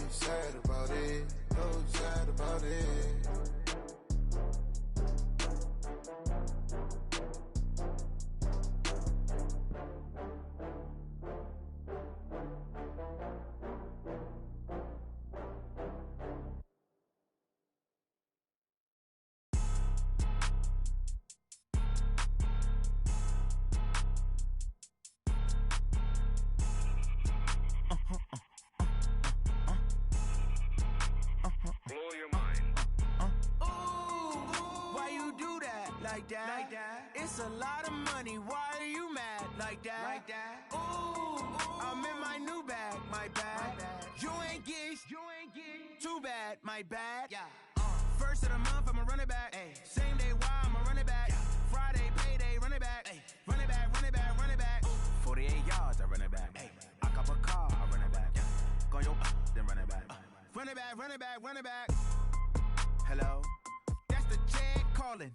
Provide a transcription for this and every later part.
sad about it, so sad about it. Like that. It's a lot of money. Why are you mad like that? Ooh, I'm in my new bag, my bad. You ain't get too bad, my bad. Yeah. First of the month, I'ma run it back. Ay. Same day, why I'ma run it back. Friday, payday, run it back. Ay. Run it back, run it back, run it back. 48 yards, I run it back. Ay. I cop a car, I run it back. Go yo, then run it back. Run it back, run it back, run it back. Hello? That's the check calling.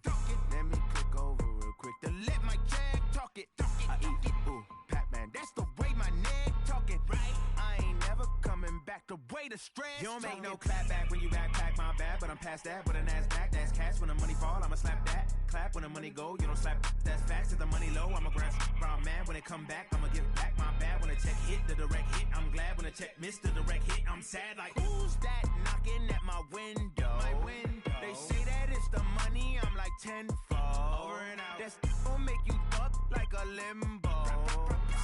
Let me click over real quick to let my check talk it. I eat it, ooh, Pac-Man. That's the way my neck talking. Right? I ain't never coming back. The way the stress. You don't make no clap back when you backpack, my bad. But I'm past that with a NASDAQ. That's cash when the money fall. I'ma slap that. Clap when the money go. You don't slap. That's facts. If the money low, I'ma grab brown man. When it come back, I'ma give back my bad. When the check hit, the direct hit. I'm glad when the check missed the direct hit. I'm sad like, who's that knocking at my window? My window. They say that it's the money. I'm like tenfold. Over and out. That's gon' make you fuck like a limbo.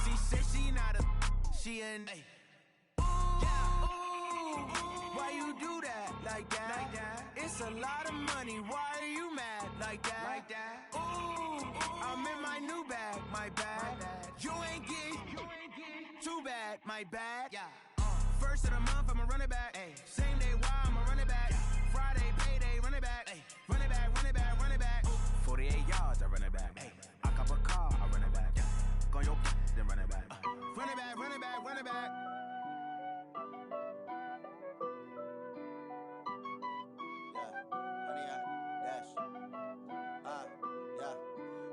She said she not a, she an. Why you do that like that? It's a lot of money. Why are you mad like that? Ooh, I'm in my new bag, my bad. You ain't get too bad, my bad. First of the month, I'ma run it back. Ay. Same day, why I'ma run it back. Friday, payday, run it back. Ay. Run it back, run it back, run it back. 48 yards, I run it back. Ay. I cop a car, I run it back. Go yo, then run it back. Run it back, run it back, run it back.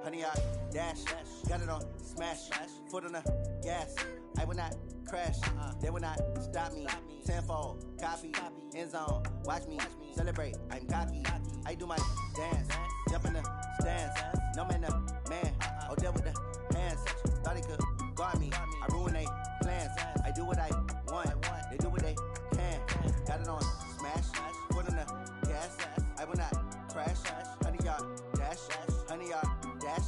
Honey, I dash, got it on smash, foot on the gas. I will not crash, they will not stop me. Tenfold, copy, end zone, watch me celebrate. I'm cocky, I do my dance, jump in the stands. No man, the man, oh, there with the hands. Thought he could guard me, I ruin they plans. I do what I want, they do what they can. Got it on smash, foot on the gas. I will not crash, honey, y'all dash, honey, y'all dash,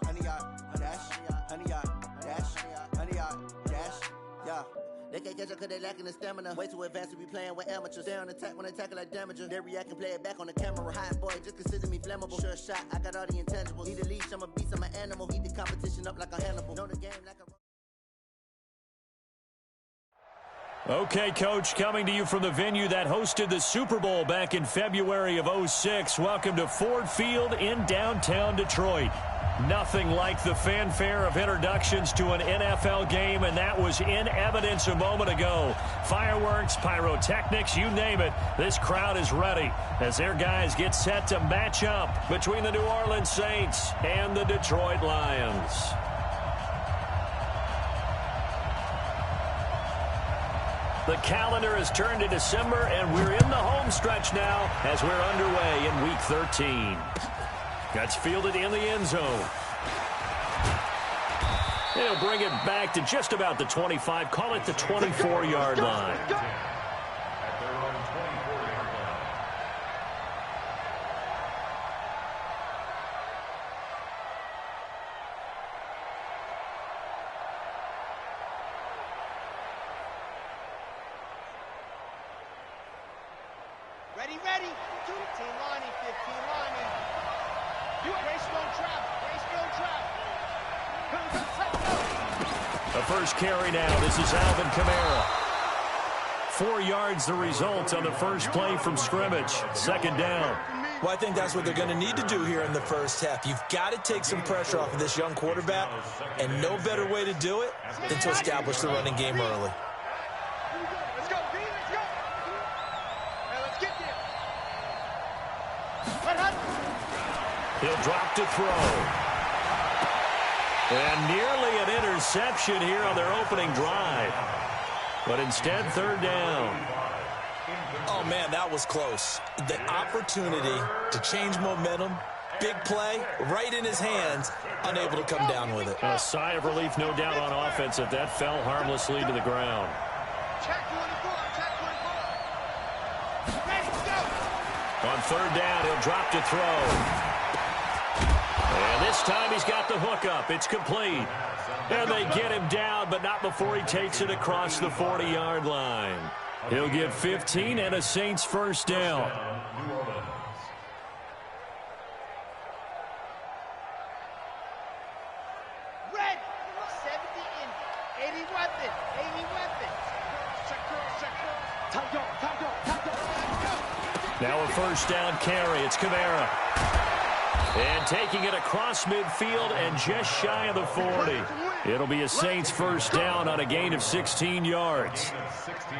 honey, y'all dash, honey, y'all dash, honey, y'all dash, yeah. They can't catch up cause they lacking the stamina. Way too advanced to be playing with amateurs. Stay on attack when they tackle like damager. They react and play it back on the camera. Hot boy, just consider me flammable. Sure shot, I got all the intangibles. Need a leash, I'm a beast, I'm an animal. Heat the competition up like a Hannibal. Know the game like a... Okay, Coach, coming to you from the venue that hosted the Super Bowl back in February of '06. Welcome to Ford Field in downtown Detroit. Nothing like the fanfare of introductions to an NFL game, and that was in evidence a moment ago. Fireworks, pyrotechnics, you name it. This crowd is ready as their guys get set to match up between the New Orleans Saints and the Detroit Lions. The calendar has turned to December, and we're in the home stretch now as we're underway in Week 13. That's fielded in the end zone. They'll bring it back to just about the 25, call it the 24-yard line. Ready, 15 lining, 15 lining. Race don't travel. The first carry now, this is Alvin Kamara. 4 yards the result on the first play from scrimmage. Second down. Well, I think that's what they're going to need to do here in the first half. You've got to take some pressure off of this young quarterback, and no better way to do it than to establish the running game early. Let's go, B, let's go. Hey, let's get there. He'll drop to throw. And nearly an interception here on their opening drive. But instead, third down. Oh, man, that was close. The opportunity to change momentum, big play, right in his hands, unable to come down with it. A sigh of relief, no doubt, on offense if that fell harmlessly to the ground. Check 24, check 24. Ready, go! On third down, he'll drop to throw. And this time he's got the hook up. It's complete. And they get him down, but not before he takes it across the 40-yard line. He'll get 15 and a Saints first down. Red, 70 in, 80 weapon, 80 weapon. Check cross, check cross. Top dog, top dog, top dog. Now a first down carry. It's Kamara. And taking it across midfield and just shy of the 40. It'll be a Saints first down on a gain of 16 yards.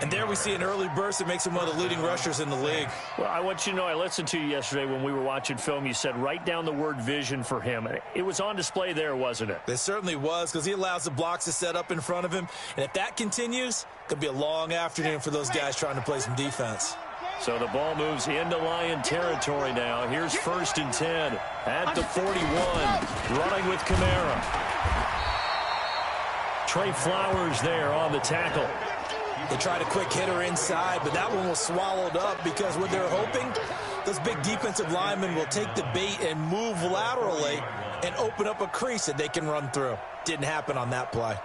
And there we see an early burst that makes him one of the leading rushers in the league. Well, I want you to know, I listened to you yesterday when we were watching film. You said write down the word vision for him. It was on display there, wasn't it? It certainly was, because he allows the blocks to set up in front of him. And if that continues, it could be a long afternoon for those guys trying to play some defense. So the ball moves into Lion territory now. Here's 1st and 10 at the 41, running with Kamara. Trey Flowers there on the tackle. They tried a quick hitter inside, but that one was swallowed up because what they're hoping, those big defensive linemen will take the bait and move laterally and open up a crease that they can run through. Didn't happen on that play.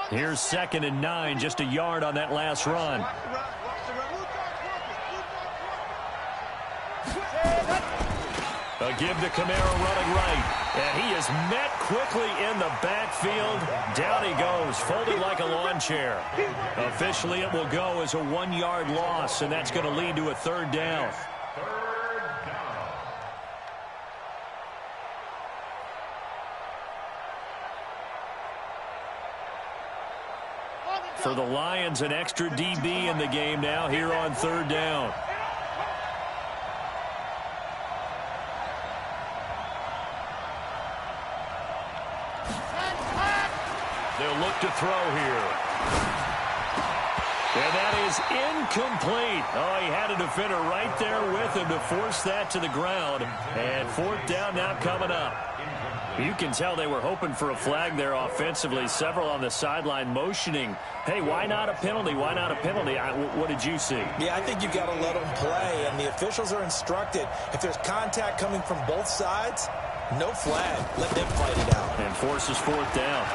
Here's 2nd and 9, just a yard on that last run. A give to Kamara running right. And he is met quickly in the backfield. Down he goes, folded like a lawn chair. Officially, it will go as a 1-yard loss, and that's going to lead to a 3rd down. For the Lions, an extra DB in the game now here on 3rd down. They'll look to throw here. And that is incomplete. Oh, he had a defender right there with him to force that to the ground. And 4th down now coming up. You can tell they were hoping for a flag there offensively. Several on the sideline motioning, hey, why not a penalty? Why not a penalty? What did you see? Yeah, I think you've got to let them play, and the officials are instructed. If there's contact coming from both sides, no flag. Let them fight it out. And forces 4th down.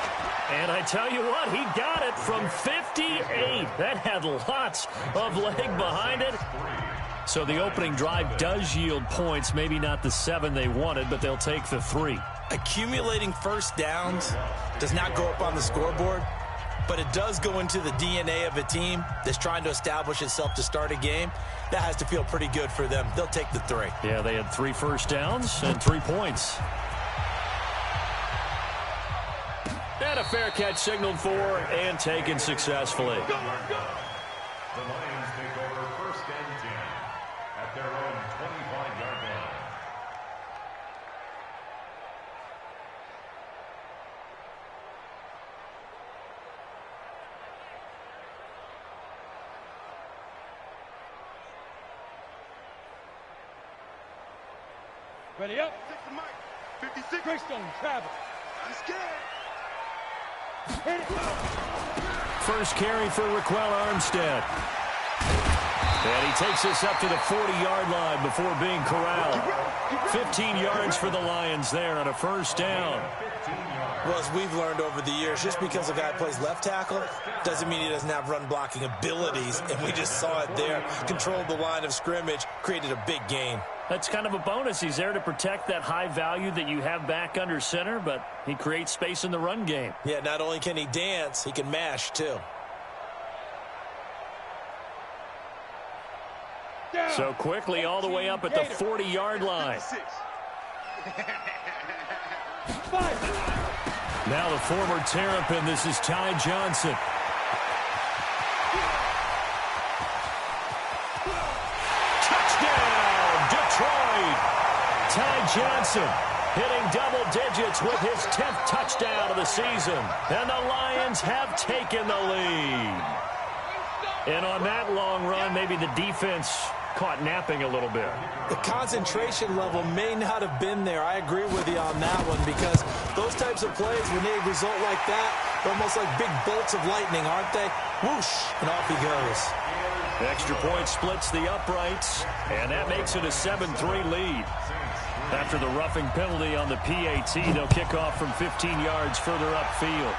And I tell you what, he got it from 58. That had lots of leg behind it. So the opening drive does yield points, maybe not the 7 they wanted, but they'll take the 3. Accumulating first downs does not go up on the scoreboard, but it does go into the DNA of a team that's trying to establish itself to start a game. That has to feel pretty good for them. They'll take the 3. Yeah, they had 3 first downs and 3 points. And a fair catch signaled for and taken successfully. The Lions take over 1st and 10 at their own 25-yard line. Ready up. Take the mic. 56. Greystone, travel. I'm scared. Hit it. First carry for Raquel Armstead. And he takes us up to the 40-yard line before being corralled. 15 yards for the Lions there on a 1st down. Well, as we've learned over the years, just because a guy plays left tackle doesn't mean he doesn't have run-blocking abilities, and we just saw it there. Controlled the line of scrimmage, created a big gain. That's kind of a bonus. He's there to protect that high value that you have back under center, but he creates space in the run game. Yeah, not only can he dance, he can mash, too. So quickly all the way up at the 40-yard line. Now the former Terrapin, this is Ty Johnson. Touchdown, Detroit! Ty Johnson, hitting double digits with his 10th touchdown of the season. And the Lions have taken the lead. And on that long run, maybe the defense caught napping a little bit. The concentration level may not have been there. I agree with you on that one, because those types of plays, when they result like that, they're almost like big bolts of lightning, aren't they? Whoosh, and off he goes. Extra point splits the uprights, and that makes it a 7-3 lead. After the roughing penalty on the PAT, they'll kick off from 15 yards further upfield.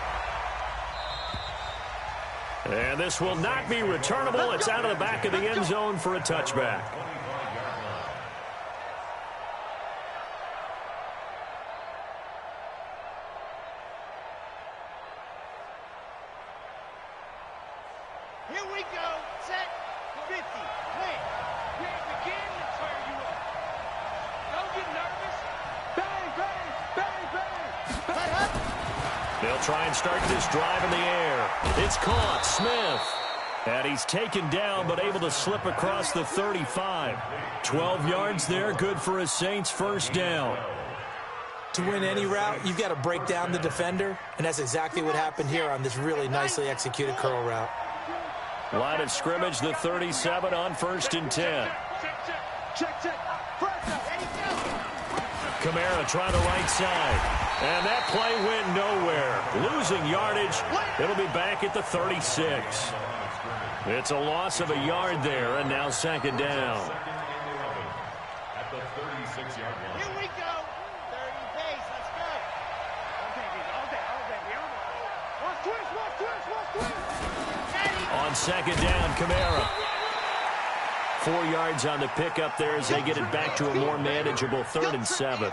And this will not be returnable. It's out of the back of the end zone for a touchback. Here we go. Set. 50. Win. We begin to turn you up. Don't get nervous. Bang, bang, bang, bang. Cut up. They'll try and start this drive in the air. It's caught. Smith. And he's taken down, but able to slip across the 35. 12 yards there. Good for a Saints first down. To win any route, you've got to break down the defender, and that's exactly what happened here on this really nicely executed curl route. Line of scrimmage, the 37 on 1st and 10. Check. Kamara trying the right side. And that play went nowhere. Losing yardage. It'll be back at the 36. It's a loss of a yard there, and now 2nd down. At the 36-yard line. Here we go. 30 pace. Let's go. Watch twist. On 2nd down, Kamara. 4 yards on the pickup there as they get it back to a more manageable 3rd and 7.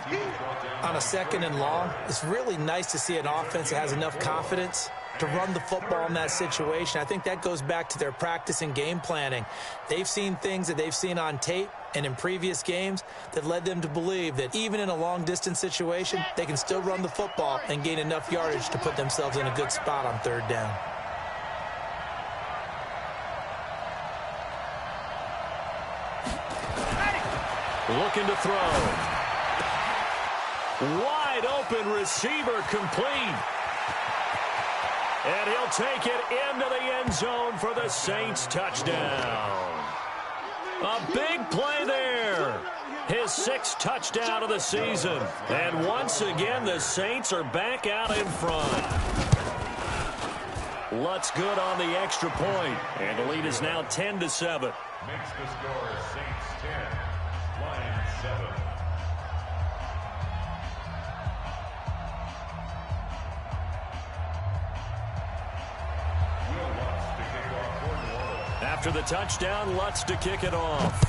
On a 2nd and long, it's really nice to see an offense that has enough confidence to run the football in that situation. I think that goes back to their practice and game planning. They've seen things that they've seen on tape and in previous games that led them to believe that even in a long-distance situation, they can still run the football and gain enough yardage to put themselves in a good spot on 3rd down. Looking to throw. Wide open receiver complete. And he'll take it into the end zone for the Saints touchdown. A big play there. His 6th touchdown of the season. And once again, the Saints are back out in front. Lutz good on the extra point. And the lead is now 10-7. Makes the score Saints 10, Lions 7. After the touchdown, Lutz to kick it off.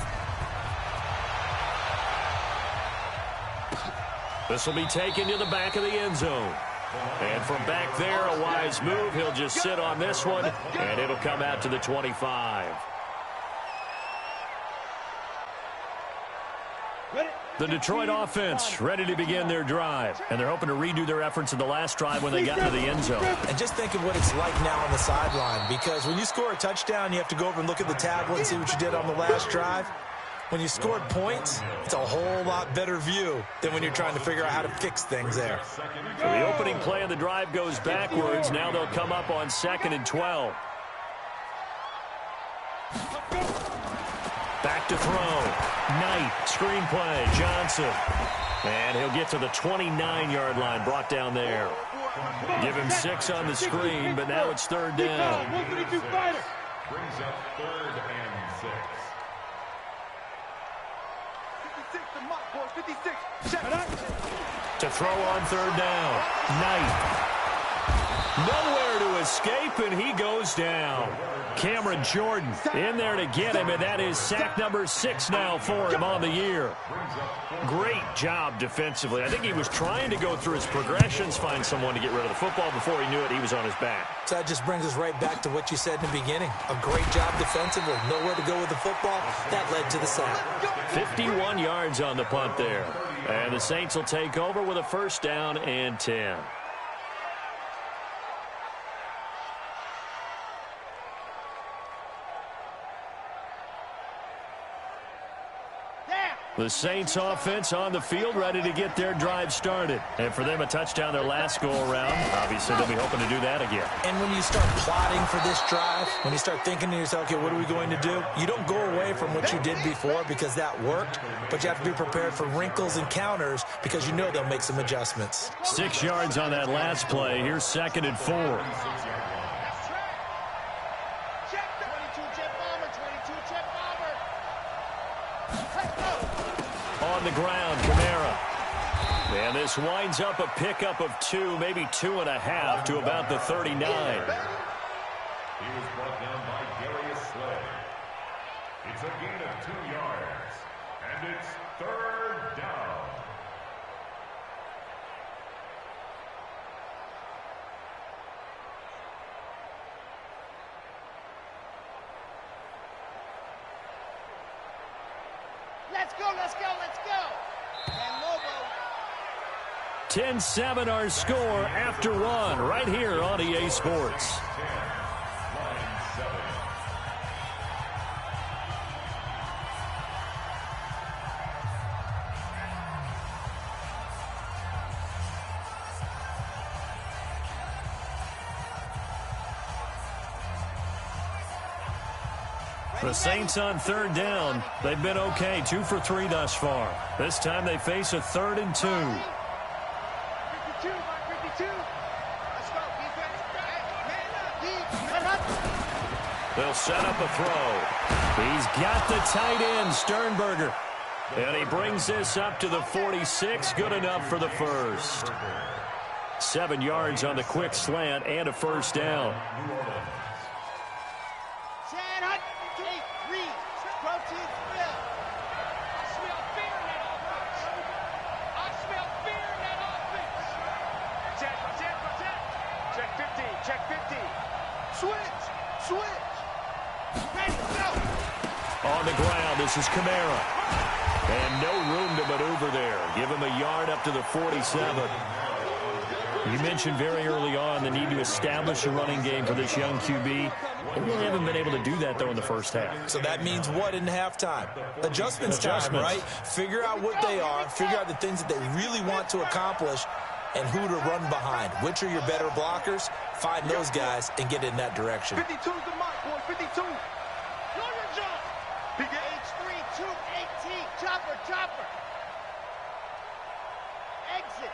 This will be taken to the back of the end zone. And from back there, a wise move. He'll just sit on this one, and it'll come out to the 25. The Detroit offense ready to begin their drive, and they're hoping to redo their efforts in the last drive when they got into the end zone. And just think of what it's like now on the sideline, because when you score a touchdown, you have to go over and look at the tablet and see what you did on the last drive. When you scored points, it's a whole lot better view than when you're trying to figure out how to fix things there. So the opening play of the drive goes backwards. Now they'll come up on 2nd and 12. Back to throw. Knight, screen play, Johnson. And he'll get to the 29-yard line, brought down there. Give him 6 on the screen, but now it's 3rd down. Brings up 3rd and 6. 56, the mark, boys. 56. Check it out. To throw on 3rd down. Knight. Nowhere to escape, and he goes down. Cameron Jordan in there to get him, and that is sack number 6 now for him on the year. Great job defensively. I think he was trying to go through his progressions, find someone to get rid of the football. Before he knew it, he was on his back. So that just brings us right back to what you said in the beginning. A great job defensively. Nowhere to go with the football. That led to the sack. 51 yards on the punt there. And the Saints will take over with a 1st down and 10. The Saints offense on the field, ready to get their drive started. And for them, a touchdown their last go-around. Obviously, they'll be hoping to do that again. And when you start plotting for this drive, when you start thinking to yourself, okay, what are we going to do? You don't go away from what you did before because that worked, but you have to be prepared for wrinkles and counters because you know they'll make some adjustments. 6 yards on that last play. Here's 2nd and 4. On the ground, Kamara. And this winds up a pickup of 2, maybe 2.5 to about the 39. He was brought down by Darius Slay. It's a gain of 2 yards, and it's 3rd down. Let's go, let's go, let's go. And Lobo. 10-7 our score after 1 right here on EA Sports. The Saints on 3rd down. They've been okay, 2 for 3 thus far. This time they face a 3rd and 2. 52 by 52. Let's go, defense. Man up. They'll set up a throw. He's got the tight end, Sternberger. And he brings this up to the 46. Good enough for the first. 7 yards on the quick slant and a first down. On the ground, this is Kamara. And no room to maneuver there. Give him a yard up to the 47. You mentioned very early on the need to establish a running game for this young QB. They really haven't been able to do that, though, in the first half. So that means what in halftime? Adjustments time, right? Figure out what they are. Figure out the things that they really want to accomplish and who to run behind. Which are your better blockers? Find those guys and get in that direction. 52 is the mark, boy. 52. H3, 218. Chopper, chopper. Exit.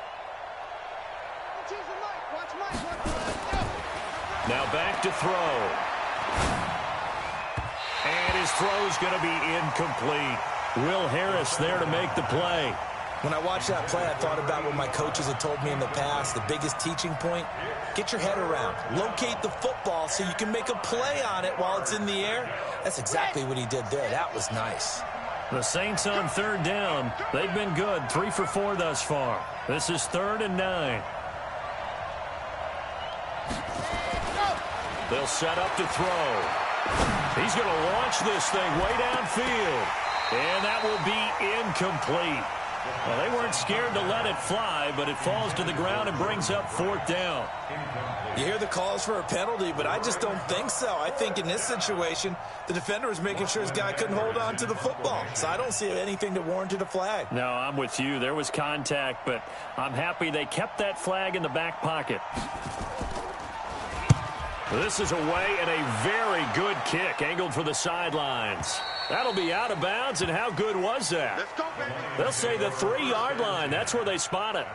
Watch Mike. Now back to throw. And his throw's going to be incomplete. Will Harris there to make the play. When I watched that play, I thought about what my coaches had told me in the past. The biggest teaching point, get your head around. Locate the football so you can make a play on it while it's in the air. That's exactly what he did there. That was nice. The Saints on 3rd down. They've been good, 3 for 4 thus far. This is 3rd and 9. They'll set up to throw. He's going to launch this thing way downfield. And that will be incomplete. Well, they weren't scared to let it fly, but it falls to the ground and brings up 4th down. You hear the calls for a penalty, but I just don't think so. I think in this situation, the defender was making sure his guy couldn't hold on to the football. So I don't see anything that warranted a flag. No, I'm with you. There was contact, but I'm happy they kept that flag in the back pocket. This is away and a very good kick, angled for the sidelines. That'll be out of bounds, and how good was that? They'll say the 3-yard line. That's where they spot it.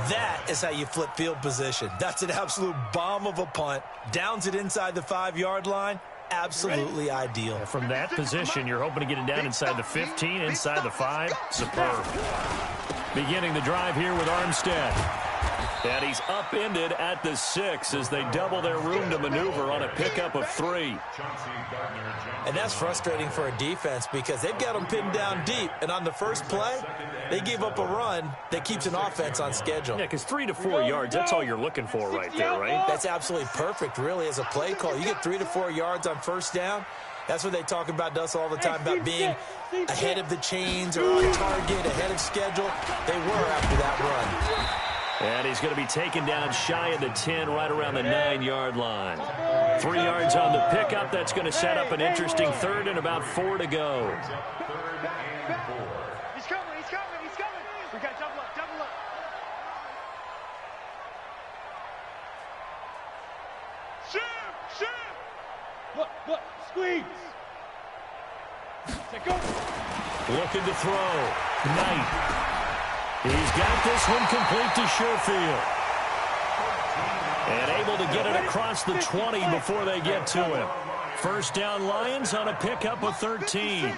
That is how you flip field position. That's an absolute bomb of a punt. Downs it inside the 5-yard line. Absolutely ideal. From that position, you're hoping to get it down inside the 15, inside the 5. Superb. Beginning the drive here with Armstead. And he's upended at the 6 as they double their room to maneuver on a pickup of 3. And that's frustrating for a defense because they've got them pinned down deep. And on the first play, they gave up a run that keeps an offense on schedule. Yeah, because 3 to 4 yards, that's all you're looking for right there, right? That's absolutely perfect, really, as a play call. You get 3 to 4 yards on first down. That's what they talk about us all the time, about being ahead of the chains or on target, ahead of schedule. They were after that run. And he's going to be taken down shy of the 10, right around the 9-yard line. 3 yards on the pickup. That's going to set up an interesting 3rd and about 4 to go. 3rd and 4. Look, squeeze. Take go. Looking to throw. Knight. He's got this one complete to Sherfield. And able to get it across the 20 before they get to him. First down Lions on a pickup of 13. Pick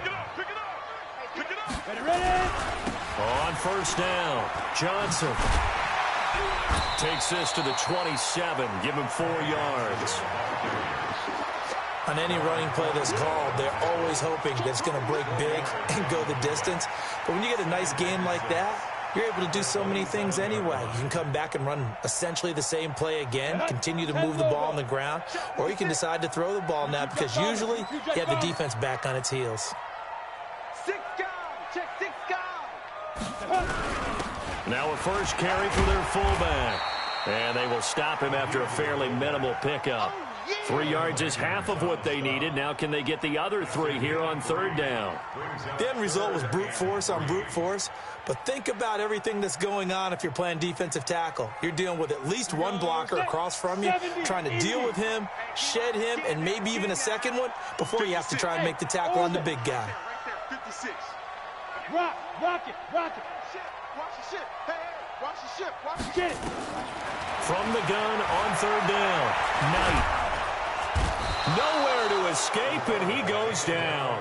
it up. Ready. On first down, Johnson takes this to the 27. Give him 4 yards. On any running play that's called, they're always hoping that it's going to break big and go the distance. But when you get a nice game like that, you're able to do so many things anyway. You can come back and run essentially the same play again, continue to move the ball on the ground, or you can decide to throw the ball now because usually you have the defense back on its heels. 6 guys. Check 6 guys. Now a first carry for their fullback. And they will stop him after a fairly minimal pickup. 3 yards is half of what they needed. Now can they get the other 3 here on third down? The end result was brute force on brute force. But think about everything that's going on if you're playing defensive tackle. You're dealing with at least one blocker across from you, trying to deal with him, shed him, and maybe even a second one before you have to try and make the tackle on the big guy. 56. Rock it. Watch the ship. Hey, watch the ship. Get it. From the gun on third down, Knight. Nowhere to escape, and he goes down.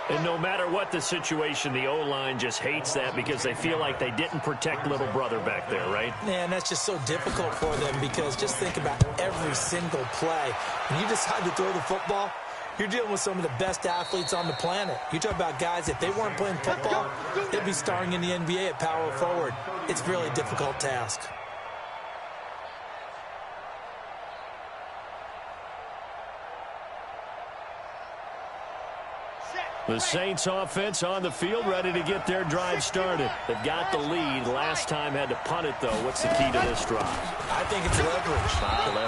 And no matter what the situation, the O-line just hates that because they feel like they didn't protect little brother back there, right? Man, that's just so difficult for them because just think about every single play. When you decide to throw the football, you're dealing with some of the best athletes on the planet. You talk about guys, if they weren't playing football, they'd be starring in the NBA at power forward. It's a really difficult task. The Saints offense on the field, ready to get their drive started. They've got the lead. Last time had to punt it, though. What's the key to this drive? I think it's leverage.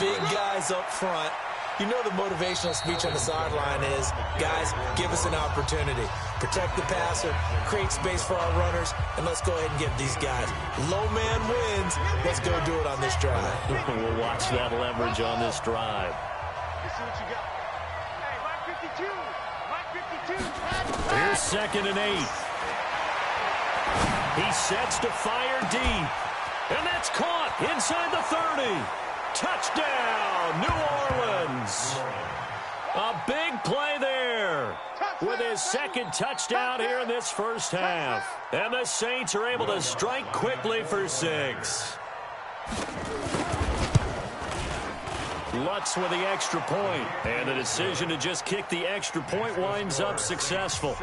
Big guys up front. You know the motivational speech on the sideline is, guys, give us an opportunity. Protect the passer, create space for our runners, and let's go ahead and get these guys. Low man wins. Let's go do it on this drive. We'll watch that leverage on this drive. Let's see what you got. Hey, Mike 52. Here's 2nd and 8. He sets to fire deep. And that's caught inside the 30. Touchdown, New Orleans. A big play there with his 2nd touchdown here in this first half. And the Saints are able to strike quickly for 6. Lutz with the extra point, and the decision to just kick the extra point winds up successful.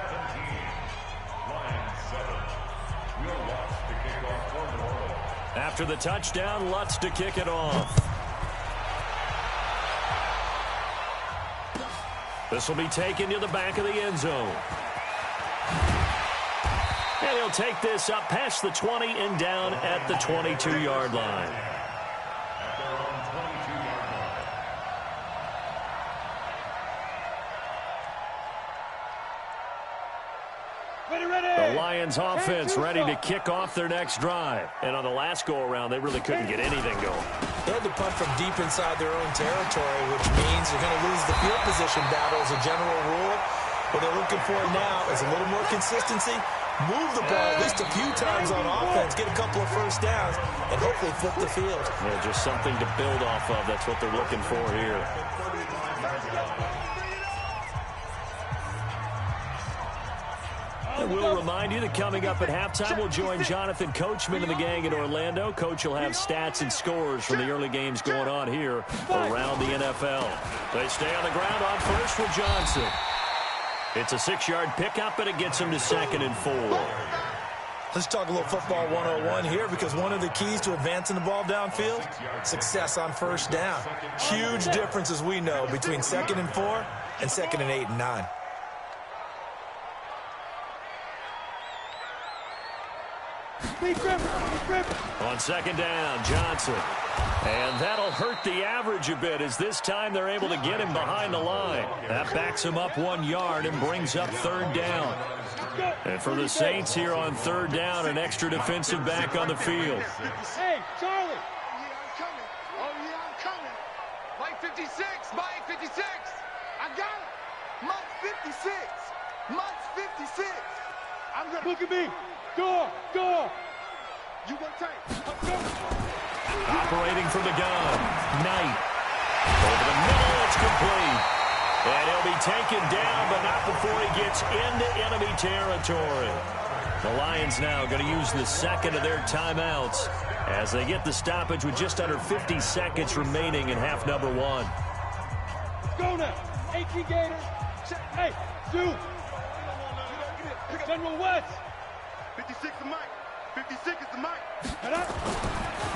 After the touchdown, Lutz to kick it off. This will be taken to the back of the end zone. And he'll take this up past the 20 and down at the 22-yard line. The Lions offense ready to kick off their next drive. And on the last go-around, they really couldn't get anything going. They had to punt from deep inside their own territory, which means you're going to lose the field position battle as a general rule. What they're looking for now is a little more consistency, move the ball at least a few times on offense, get a couple of first downs, and hopefully flip the field. Yeah, just something to build off of. That's what they're looking for here. And we'll remind you that coming up at halftime, we'll join Jonathan Coachman and the gang in Orlando. Coach will have stats and scores from the early games going on here around the NFL. They stay on the ground on first with Johnson. It's a 6-yard pickup, and it gets him to 2nd and 4. Let's talk a little football 101 here, because one of the keys to advancing the ball downfield, success on first down. Huge difference, as we know, between 2nd and 4 and 2nd and 8 and 9. On 2nd down, Johnson. And that'll hurt the average a bit, as this time they're able to get him behind the line. That backs him up 1 yard and brings up 3rd down. And for the Saints here on 3rd down, an extra defensive back on the field. Hey, Charlie. Mike 56. Mike 56. I got it. Mike 56. Mike 56. I'm going to look at me. Go. You going to take. Operating from the gun. Knight. Over the middle, it's complete. And he'll be taken down, but not before he gets into enemy territory. The Lions now going to use the second of their timeouts as they get the stoppage with just under 50 seconds remaining in half number one. Go now. 18 Gators. Hey, Sue. General West. 56 is Mike. 56 is the Mike.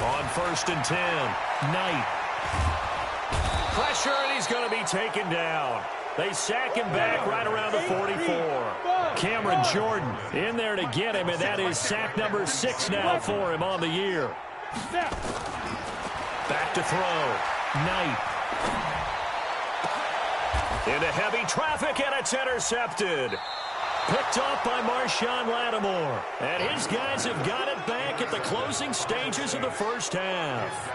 On 1st and 10, Knight. Pressure, and he's going to be taken down. They sack him back right around the 44. Cameron Jordan in there to get him, and that is sack number 6 now for him on the year. Back to throw. Knight. Into heavy traffic, and it's intercepted. Picked off by Marshawn Lattimore. And his guys have got it back at the closing stages of the first half.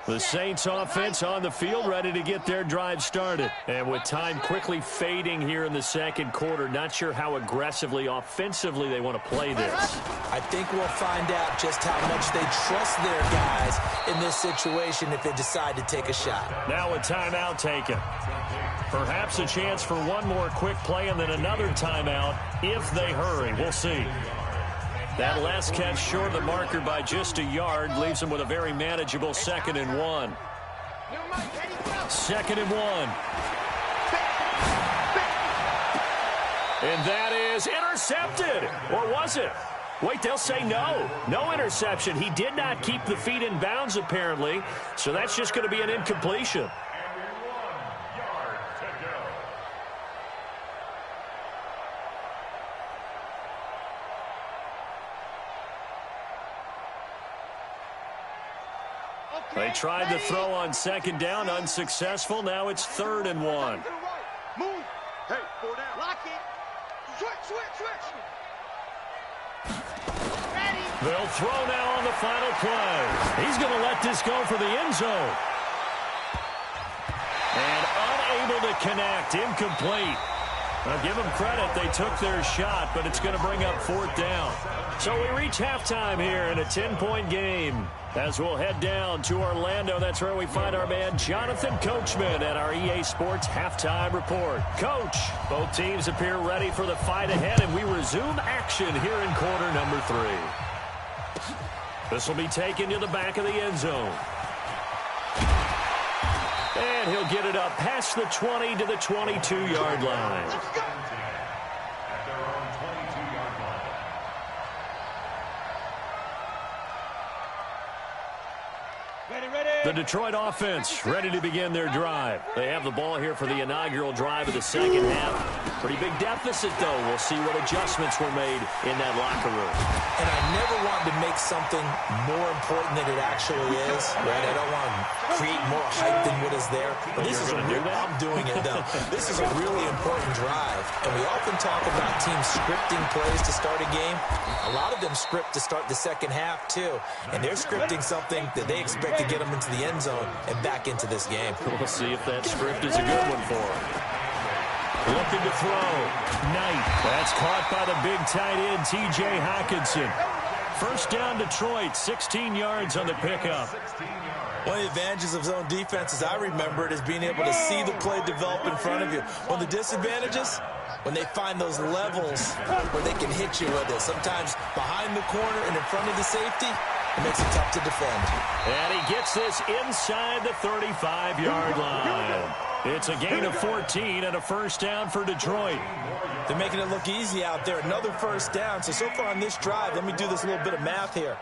The Saints offense on the field, ready to get their drive started. And with time quickly fading here in the second quarter, not sure how aggressively, offensively they want to play this. I think we'll find out just how much they trust their guys in this situation if they decide to take a shot. Now a timeout taken. Perhaps a chance for one more quick play and then another timeout if they hurry. We'll see. That last catch short of the marker by just a yard leaves them with a very manageable 2nd and 1. 2nd and 1. And that is intercepted. Or was it? Wait, they'll say no. No interception. He did not keep the feet in bounds, apparently. So that's just going to be an incompletion. They tried to throw on 2nd down, unsuccessful. Now it's 3rd and 1. Move. Hey, 4 down. Lock it. Switch. Ready. They'll throw now on the final play. He's going to let this go for the end zone. And unable to connect, incomplete. I'll give them credit. They took their shot, but it's going to bring up 4th down. So we reach halftime here in a 10-point game. As we'll head down to Orlando, that's where we find our man Jonathan Coachman at our EA Sports Halftime Report. Coach, both teams appear ready for the fight ahead, and we resume action here in quarter number 3. This will be taken to the back of the end zone. And he'll get it up past the 20 to the 22-yard line. The Detroit offense ready to begin their drive. They have the ball here for the inaugural drive of the second half. Pretty big deficit, though. We'll see what adjustments were made in that locker room. And I never wanted to make something more important than it actually is, right? I don't want to create more hype than what is there. But this is a real, I'm doing it, though. This is a really important drive. And we often talk about teams scripting plays to start a game. A lot of them script to start the second half, too. And they're scripting something that they expect to get them into the end zone and back into this game. We'll see if that script is a good one for him. Looking to throw. Knight. That's caught by the big tight end, T.J. Hockenson. First down, Detroit. 16 yards on the pickup. One of the advantages of zone defense, as I remember it, is being able to see the play develop in front of you. One of the disadvantages, when they find those levels where they can hit you with it. Sometimes behind the corner and in front of the safety, it makes it tough to defend. And he gets this inside the 35-yard line. It's a gain of 14 and a first down for Detroit. They're making it look easy out there. Another first down. So far on this drive, let me do this little bit of math here.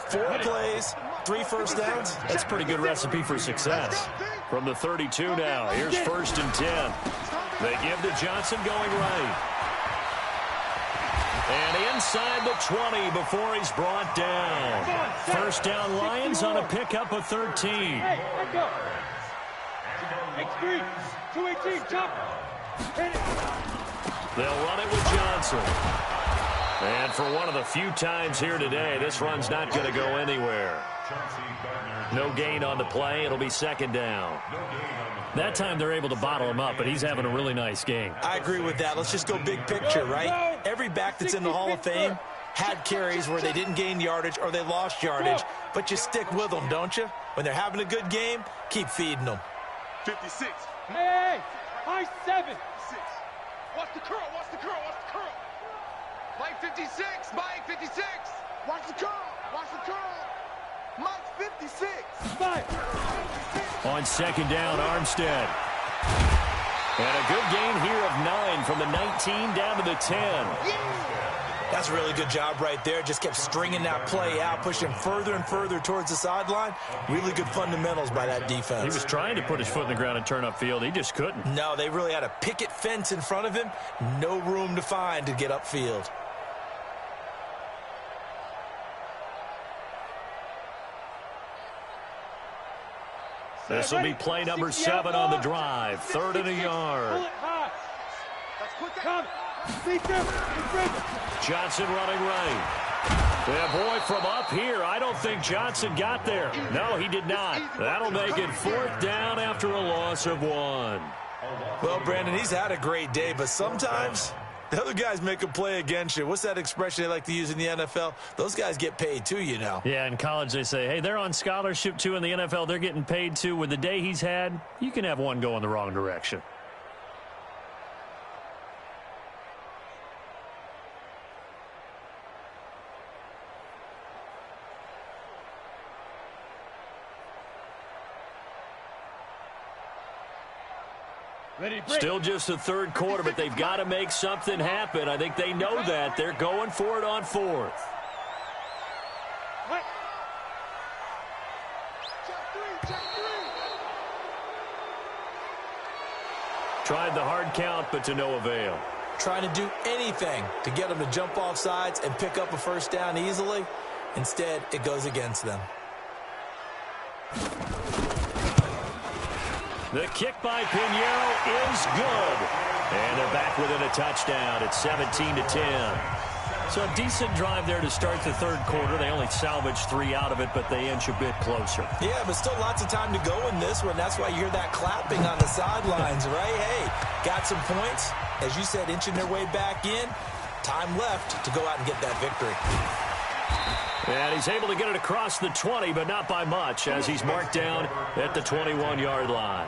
4 plays, 3 first downs. That's a pretty good recipe for success. From the 32 now, here's 1st and 10. They give to Johnson going right. And inside the 20 before he's brought down. First down Lions on a pickup of 13. X3, 218, jump. Hit it. They'll run it with Johnson. And for one of the few times here today, this run's not going to go anywhere. No gain on the play. It'll be second down. That time they're able to bottle him up, but he's having a really nice game. I agree with that. Let's just go big picture, right? Every back that's in the Hall of Fame had carries where they didn't gain yardage or they lost yardage, but you stick with them, don't you? When they're having a good game, keep feeding them. 56. Hey, high 7. Watch the curl, watch the curl, watch the curl. Mike 56, Mike 56. Watch the curl, watch the curl. Mike 56. On second down, Armstead. And a good gain here of 9 from the 19 down to the 10. That's a really good job right there. Just kept stringing that play out, pushing further and further towards the sideline. Really good fundamentals by that defense. He was trying to put his foot in the ground and turn upfield. He just couldn't. No, they really had a picket fence in front of him. No room to find to get upfield. This will be play number 7 on the drive. 3rd and a yard. Johnson running right. Yeah, boy, from up here, I don't think Johnson got there. No, he did not. That'll make it 4th down after a loss of 1. Well, Brandon, he's had a great day, but sometimes the other guys make a play against you. What's that expression they like to use in the NFL? Those guys get paid too, you know. Yeah, in college they say, hey, they're on scholarship too. In the NFL, they're getting paid too. With the day he's had, you can have one go in the wrong direction. Still just the 3rd quarter, but they've got to make something happen. I think they know that. They're going for it on 4th. Tried the hard count, but to no avail. Trying to do anything to get them to jump off sides and pick up a 1st down easily. Instead, it goes against them. The kick by Pinheiro is good. And they're back within a touchdown. It's 17-10. So a decent drive there to start the 3rd quarter. They only salvaged 3 out of it, but they inch a bit closer. Yeah, but still lots of time to go in this one. That's why you hear that clapping on the sidelines, right? Hey, got some points. As you said, inching their way back in. Time left to go out and get that victory. And he's able to get it across the 20, but not by much, as he's marked down at the 21-yard line.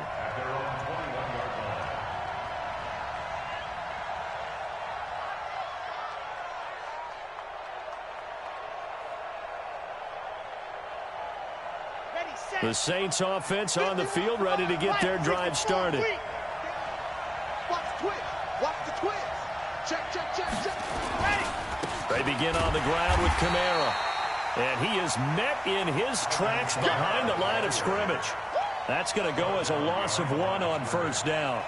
The Saints offense on the field, ready to get their drive started. Watch the twist. Watch the twist. Check, check, check, check. Ready. They begin on the ground with Kamara. And he is met in his tracks behind the line of scrimmage. That's going to go as a loss of 1 on 1st down.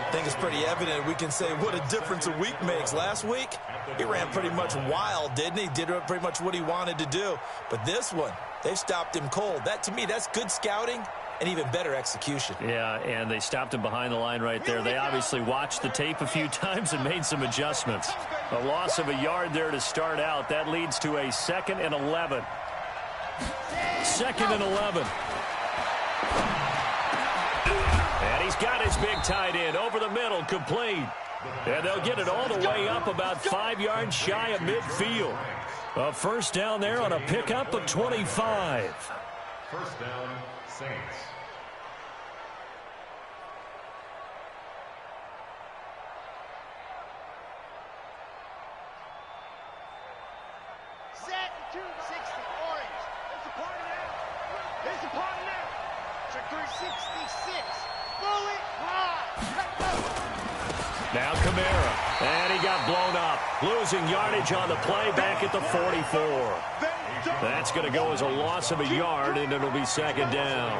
I think it's pretty evident. We can say what a difference a week makes. Last week, he ran pretty much wild, didn't he? Did pretty much what he wanted to do. But this one, they've stopped him cold. That, to me, that's good scouting and even better execution. Yeah, and they stopped him behind the line right there. They obviously watched the tape a few times and made some adjustments. A loss of a yard there to start out. That leads to a 2nd and 11. 2nd and 11. And he's got his big tight end over the middle, complete. And they'll get it all the way up about 5 yards shy of midfield. A 1st down there on a pickup of 25. 1st down, Saints. Set 260 orange. There's a party now. There's a party now. Check 366. Fully high. Let go. Now Kamara. And he got blown up. Losing yardage on the play back at the 44. That's going to go as a loss of a yard, and it'll be 2nd down.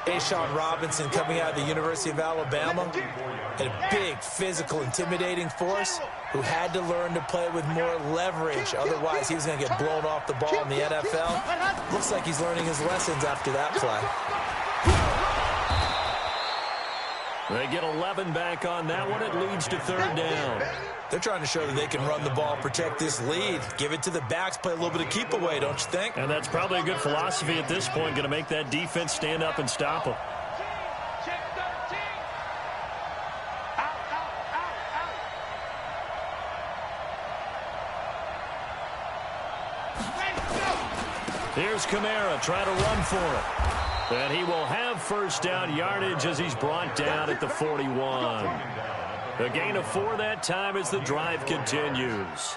A'Shawn Robinson coming out of the University of Alabama. And a big, physical, intimidating force who had to learn to play with more leverage. Otherwise, he was going to get blown off the ball in the NFL. Looks like he's learning his lessons after that play. They get 11 back on that one. It leads to third down. They're trying to show that they can run the ball, protect this lead. Give it to the backs, play a little bit of keep away, don't you think? And that's probably a good philosophy at this point, going to make that defense stand up and stop them. Check 13. Out, out, out, out. Here's Kamara trying to run for it. And he will have first down yardage as he's brought down at the 41. A gain of 4 that time as the drive continues.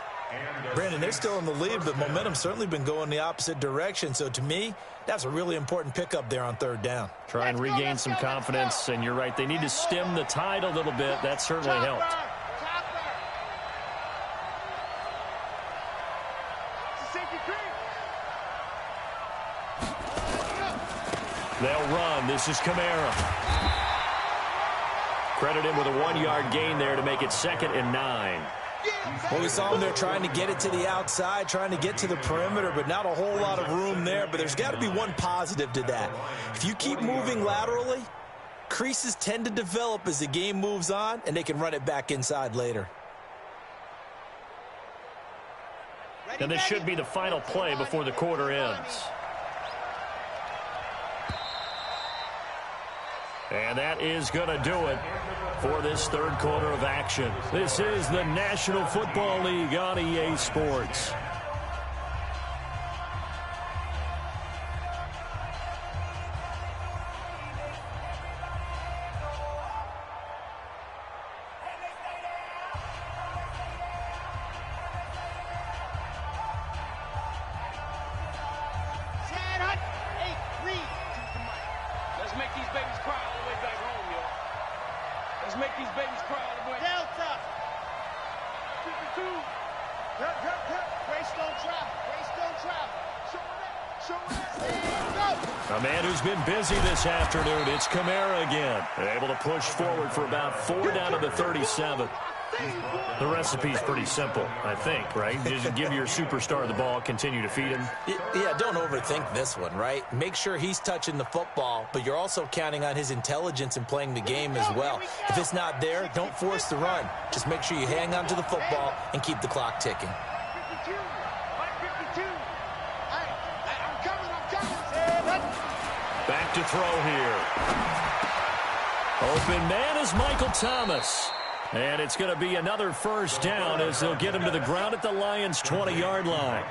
Brandon, they're still in the lead, but momentum's certainly been going the opposite direction. So to me, that's a really important pickup there on third down. Try and regain some confidence, and you're right, they need to stem the tide a little bit. That certainly helped. They'll run. This is Kamara. Credit him with a 1-yard gain there to make it 2nd and 9. Well, we saw him there trying to get it to the outside, trying to get to the perimeter, but not a whole lot of room there. But there's got to be one positive to that. If you keep moving laterally, creases tend to develop as the game moves on, and they can run it back inside later. And this should be the final play before the quarter ends. And that is going to do it for this third quarter of action. This is the National Football League on EA Sports. Let's make these babies cry all the way back home, yo. Let's make these babies cry all the way. Delta. 52. Grace don't travel. Grace don't travel. Show it. Go. A man who's been busy this afternoon. It's Kamara again. They're able to push forward for about 4 down to the 37. The recipe's pretty simple, I think, right? Just give your superstar the ball, continue to feed him. Yeah, don't overthink this one, right? Make sure he's touching the football, but you're also counting on his intelligence in playing the game as well. If it's not there, don't force the run. Just make sure you hang on to the football and keep the clock ticking. 52. 52. I'm coming. Back to throw here. Open man is Michael Thomas. And it's going to be another first down as they'll get him to the ground at the Lions' 20-yard line.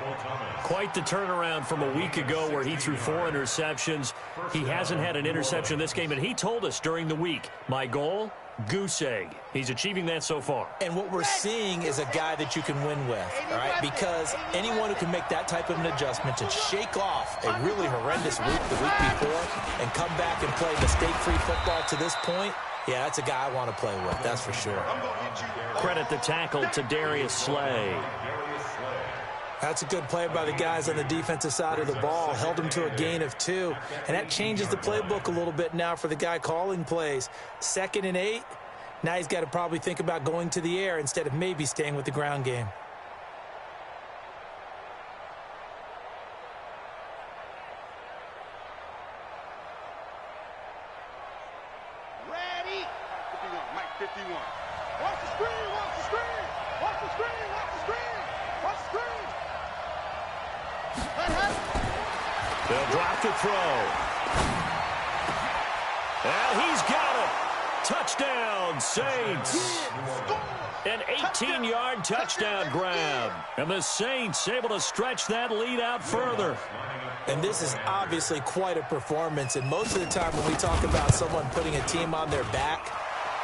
Quite the turnaround from a week ago where he threw 4 interceptions. He hasn't had an interception this game, and he told us during the week, my goal, goose egg. He's achieving that so far. And what we're seeing is a guy that you can win with, all right? Because anyone who can make that type of an adjustment to shake off a really horrendous week the week before and come back and play mistake-free football to this point, yeah, that's a guy I want to play with, that's for sure. Credit the tackle to Darius Slay. That's a good play by the guys on the defensive side of the ball. Held him to a gain of 2. And that changes the playbook a little bit now for the guy calling plays. 2nd and 8. Now he's got to probably think about going to the air instead of maybe staying with the ground game. Ready. 51. Mike 51. Watch the screen. Watch the screen. Watch the screen. Watch the screen. Watch the screen. They'll drop to throw. And he's got it. Touchdown, Saints. An 18-yard touchdown grab. And the Saints able to stretch that lead out further. And this is obviously quite a performance. And most of the time when we talk about someone putting a team on their back,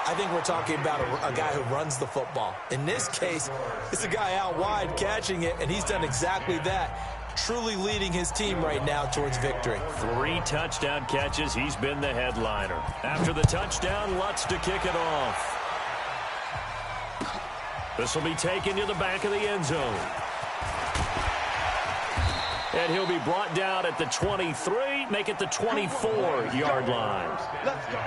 I think we're talking about a guy who runs the football. In this case, it's a guy out wide catching it, and he's done exactly that. Truly leading his team right now towards victory. 3 touchdown catches. He's been the headliner. After the touchdown, Lutz to kick it off. This will be taken to the back of the end zone. And he'll be brought down at the 23, make it the 24-yard line. Let's go.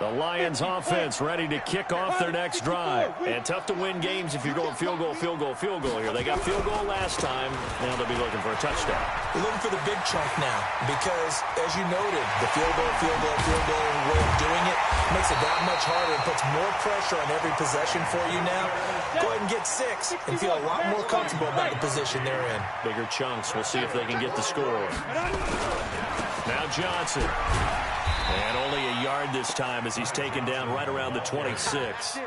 The Lions offense ready to kick off their next drive. And tough to win games if you're going field goal, field goal, field goal here. They got field goal last time. Now they'll be looking for a touchdown. We're looking for the big chunk now because, as you noted, the field goal way of doing it makes it that much harder and puts more pressure on every possession for you now. Go ahead and get 6 and feel a lot more comfortable about the position they're in. Bigger chunks. We'll see if they can get the score. Now Johnson. And only a yard this time as he's taken down right around the 26.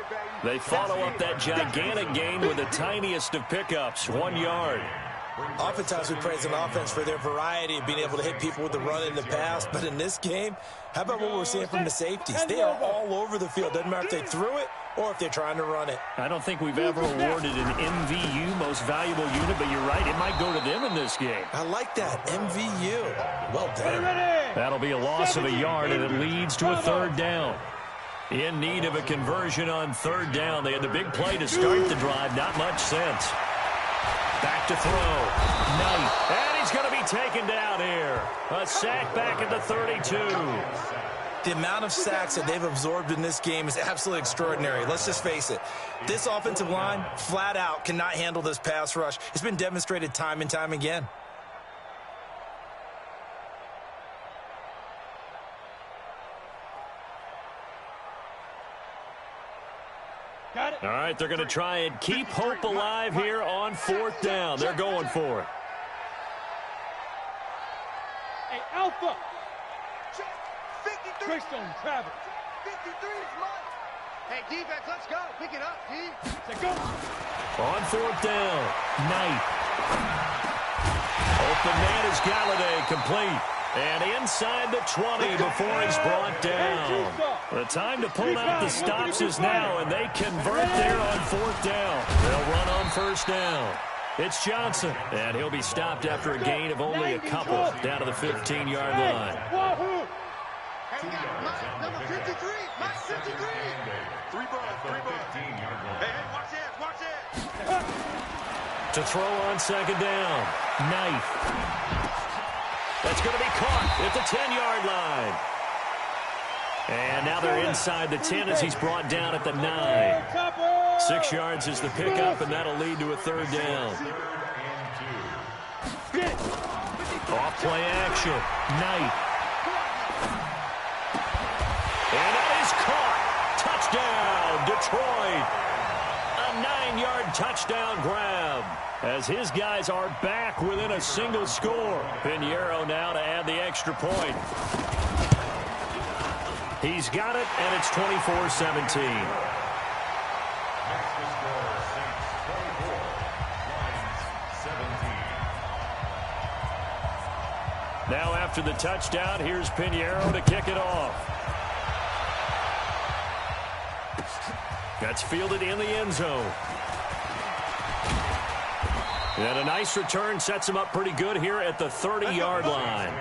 They follow up that gigantic gain with the tiniest of pickups, 1 yard. Oftentimes we praise an offense for their variety of being able to hit people with the run in the pass. But in this game, how about what we're seeing from the safeties? They are all over the field. Doesn't matter if they threw it or if they're trying to run it. I don't think we've ever awarded an MVU, most valuable unit, but you're right, it might go to them in this game. I like that, MVU. Well done. That'll be a loss of a yard, and it leads to a 3rd down. In need of a conversion on 3rd down. They had the big play to start the drive. Not much sense. Back to throw. Knight. And he's going to be taken down here. A sack back at the 32. The amount of sacks that they've absorbed in this game is absolutely extraordinary. Let's just face it. This offensive line, flat out, cannot handle this pass rush. It's been demonstrated time and time again. All right, they're going to try and keep hope alive here on 4th down. They're going for it. Hey, Alpha. Greystone, Travis. 53 is mine. Hey, defense, let's go. Pick it up, D. Let's go. On 4th down, Knight. Open man is Galladay, complete. And inside the 20 before he's brought down. The time to pull out the stops is now, and they convert there on 4th down. They'll run on 1st down. It's Johnson, and he'll be stopped after a gain of only a couple down to the 15-yard line. Hey, number 53. Mike 53. 3 balls. Hey, watch it. To throw on 2nd down, Knight. That's going to be caught at the 10-yard line. And now they're inside the 10 as he's brought down at the 9. 6 yards is the pickup, and that'll lead to a 3rd down. Off play action. Knight. And that is caught. Touchdown, Detroit. A 9-yard touchdown grab. As his guys are back within a single score. Pinheiro now to add the extra point. He's got it, and it's 24-17. Now after the touchdown, here's Pinheiro to kick it off. That's fielded in the end zone. And a nice return sets him up pretty good here at the 30-yard line.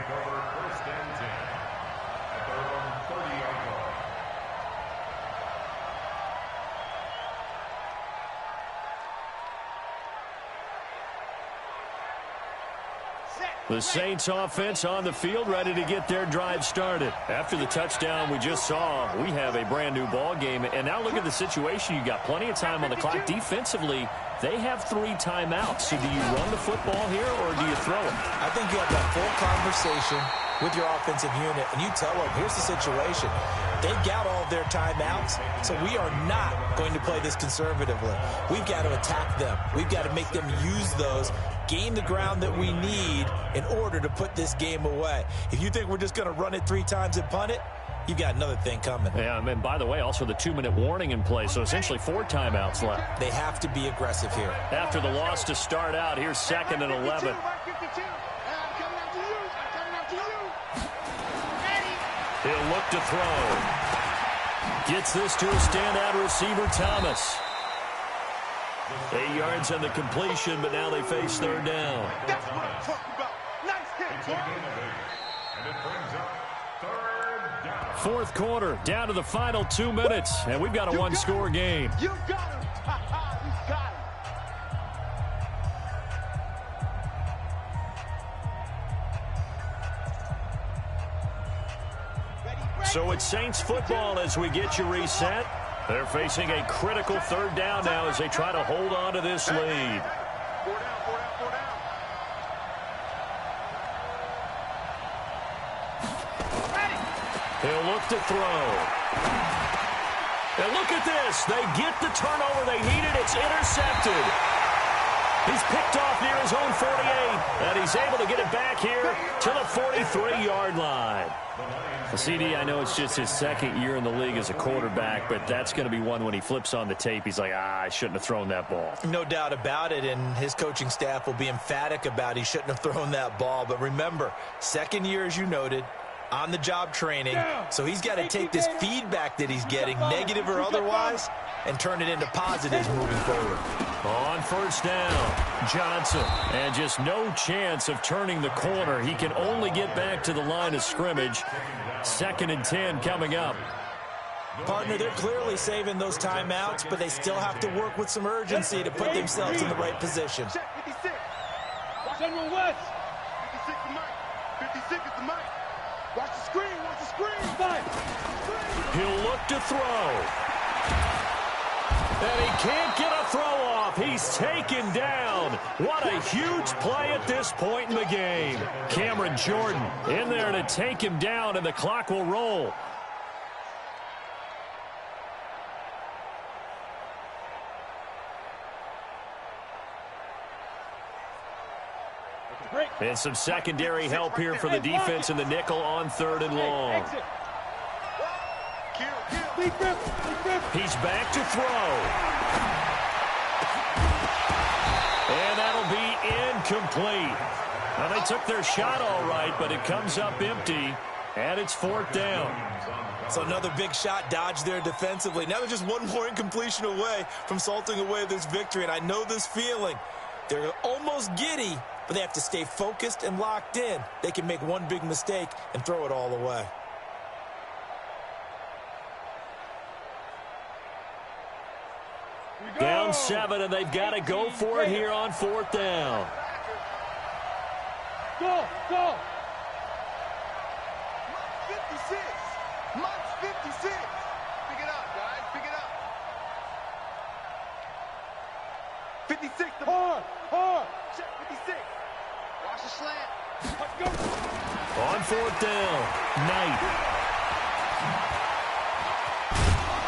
The Saints offense on the field ready to get their drive started. After the touchdown we just saw, we have a brand new ball game. And now look at the situation. You got plenty of time on the clock. Defensively, they have 3 timeouts. So do you run the football here or do you throw it? I think you have that full conversation with your offensive unit, and you tell them, here's the situation. They've got all of their timeouts, so we are not going to play this conservatively. We've got to attack them. We've got to make them use those, gain the ground that we need in order to put this game away. If you think we're just going to run it 3 times and punt it, you've got another thing coming. Yeah, and by the way, also the 2-minute warning in place, so essentially 4 timeouts left. They have to be aggressive here. After the loss to start out, here's 2nd and 11. He'll look to throw. Gets this to a standout receiver, Thomas. 8 yards on the completion, but now they face 3rd down. That's what I'm talking about. Nice hit, boy. And it brings up 3rd down. 4th quarter, down to the final 2 minutes, and we've got a 1-score game. You got him. He's got him. So it's Saints football as we get you reset. They're facing a critical third down now as they try to hold on to this lead. 4 down, 4 down, 4 down. He'll look to throw. And look at this. They get the turnover they needed. It's intercepted. He's picked off near his own 48. And he's able to get it back here to the 43-yard line. Well, CD, I know it's just his second year in the league as a quarterback, but that's going to be one when he flips on the tape. He's like, I shouldn't have thrown that ball. No doubt about it, and his coaching staff will be emphatic about he shouldn't have thrown that ball. But remember, second year, as you noted, on-the-job training, so he's got to take this feedback that he's getting, negative or otherwise, and turn it into positives moving forward. On first down, Johnson, and just no chance of turning the corner. He can only get back to the line of scrimmage. 2nd and 10 coming up. Partner, they're clearly saving those timeouts, but they still have to work with some urgency to put themselves in the right position. Check 56. Watch General West. 56 is Mike. 56 is the Mike. Watch the screen. Watch the screen. He'll look to throw. And he can't get a throw off. He's taken down. What a huge play at this point in the game. Cameron Jordan in there to take him down, and the clock will roll. And some secondary help here for the defense in the nickel on 3rd and long. He's back to throw. And that'll be incomplete. Now, they took their shot all right, but it comes up empty, and it's 4th down. So another big shot dodged there defensively. Now they're just one more incompletion away from salting away this victory, and I know this feeling. They're almost giddy, but they have to stay focused and locked in. They can make one big mistake and throw it all away. Down 7, and they've got to go for it here on 4th down. Go, go. 56. Mike's 56. Pick it up, guys. Pick it up. 56. Hard. Check 56. Watch the slant. Let's go. On 4th down, Knight.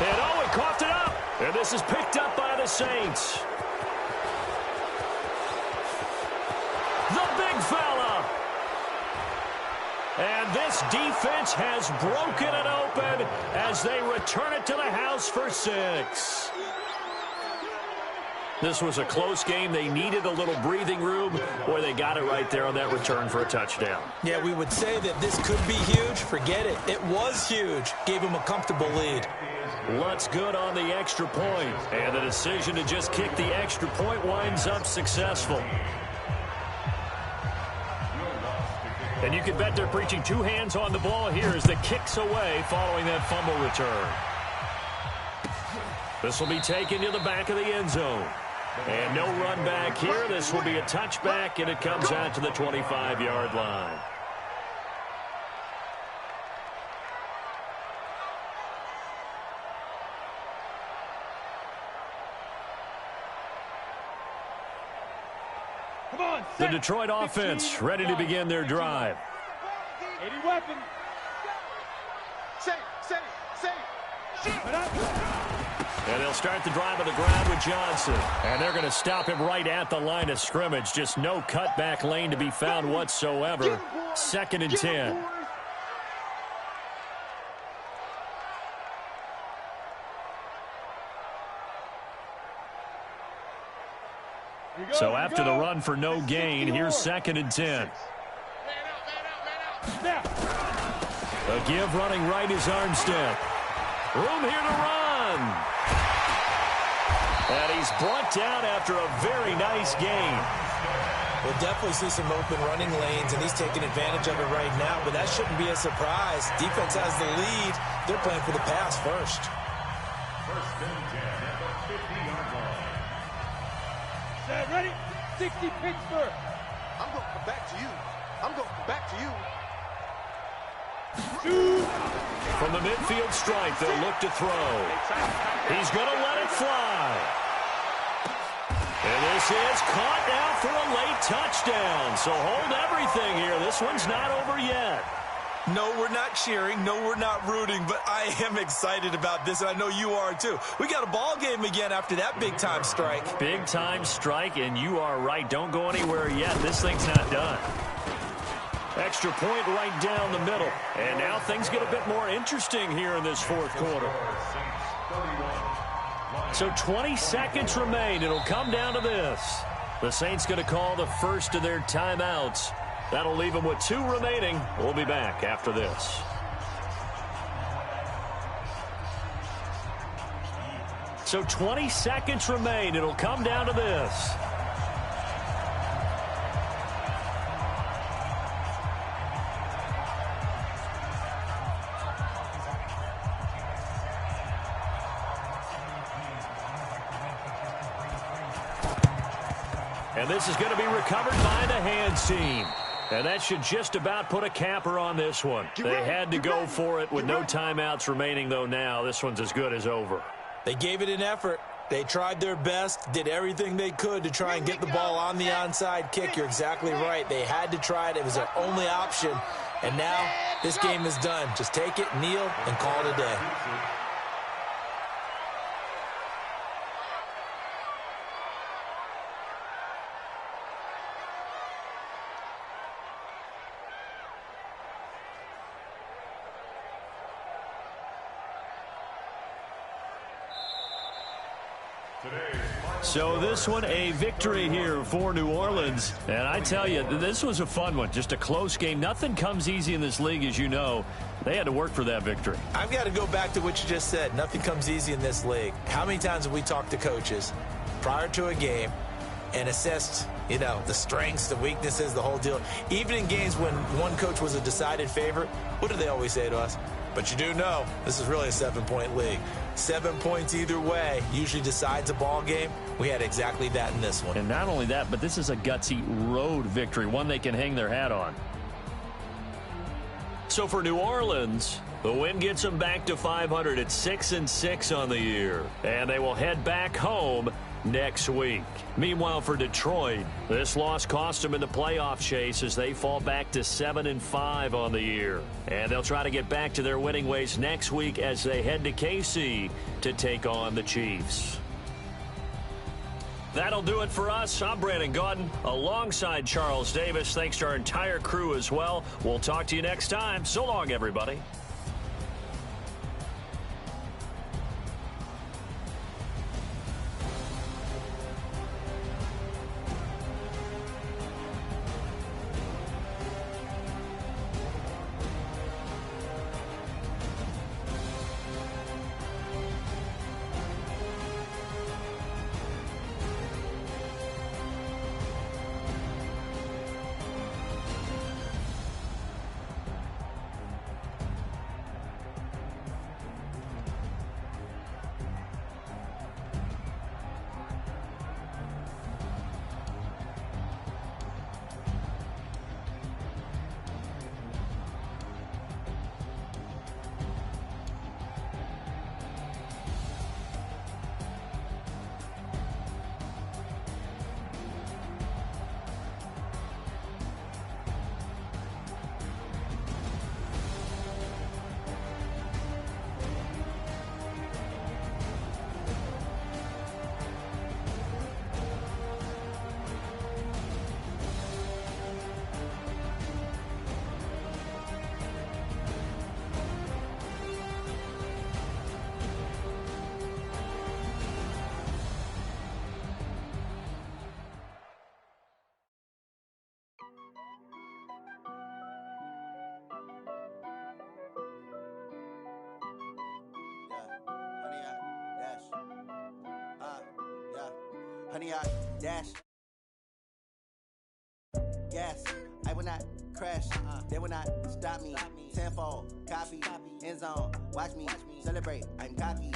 And Owen coughed it up. And this is picked up by the Saints. The big fella. And this defense has broken it open as they return it to the house for 6. This was a close game. They needed a little breathing room. Boy, they got it right there on that return for a touchdown. Yeah, we would say that this could be huge. Forget it. It was huge. Gave them a comfortable lead. Lutz good on the extra point. And the decision to just kick the extra point winds up successful. And you can bet they're preaching 2 hands on the ball here as the kick's away following that fumble return. This will be taken to the back of the end zone. And no run back here. This will be a touchback, and it comes out to the 25-yard line. The Detroit offense ready to begin their drive. 80 weapon. Say. And they'll start the drive on the ground with Johnson. And they're going to stop him right at the line of scrimmage. Just no cutback lane to be found whatsoever. 2nd and 10. So after the run for no gain, here's 2nd and 10. A give running right is Armstead. Room here to run. And he's brought down after a very nice gain. We'll definitely see some open running lanes, and he's taking advantage of it right now, but that shouldn't be a surprise. Defense has the lead. They're playing for the pass first. 1st and 10 at the 50-yard line. Set, ready? 60 Pittsburgh. I'm going to come back to you. From the midfield stripe, they'll look to throw. He's going to let it fly. And this is caught now for a late touchdown. So hold everything here. This one's not over yet. No, we're not cheering. No, we're not rooting. But I am excited about this, and I know you are too. We got a ball game again after that big-time strike. Big-time strike, and you are right. Don't go anywhere yet. This thing's not done. Extra point right down the middle. And now things get a bit more interesting here in this fourth quarter. So 20 seconds remain. It'll come down to this. The Saints going to call the first of their timeouts. That'll leave them with 2 remaining. We'll be back after this. So 20 seconds remain. It'll come down to this. And this is going to be recovered by the hands team. And that should just about put a capper on this one. They had to go for it with no timeouts remaining, though now. This one's as good as over. They gave it an effort. They tried their best, did everything they could to try and get the ball on the onside kick. You're exactly right. They had to try it. It was their only option. And now this game is done. Just take it, kneel, and call it a day. So this one, a victory here for New Orleans. And I tell you, this was a fun one. Just a close game. Nothing comes easy in this league, as you know. They had to work for that victory. I've got to go back to what you just said. Nothing comes easy in this league. How many times have we talked to coaches prior to a game and assessed, you know, the strengths, the weaknesses, the whole deal? Even in games when one coach was a decided favorite, what do they always say to us? But you do know this is really a 7-point league. 7 points either way usually decides a ball game. We had exactly that in this one. And not only that, but this is a gutsy road victory, one they can hang their hat on. So for New Orleans, the win gets them back to 500 at 6-6 on the year. And they will head back home next week. Meanwhile, for Detroit, this loss cost them in the playoff chase as they fall back to 7-5 on the year. And they'll try to get back to their winning ways next week as they head to KC to take on the Chiefs. That'll do it for us. I'm Brandon Gaudin alongside Charles Davis. Thanks to our entire crew as well. We'll talk to you next time. So long, everybody. Honey, I dash. Gas. I will not crash. They will not stop me. Tenfold. Copy. End zone. Watch me. Celebrate. I'm copy.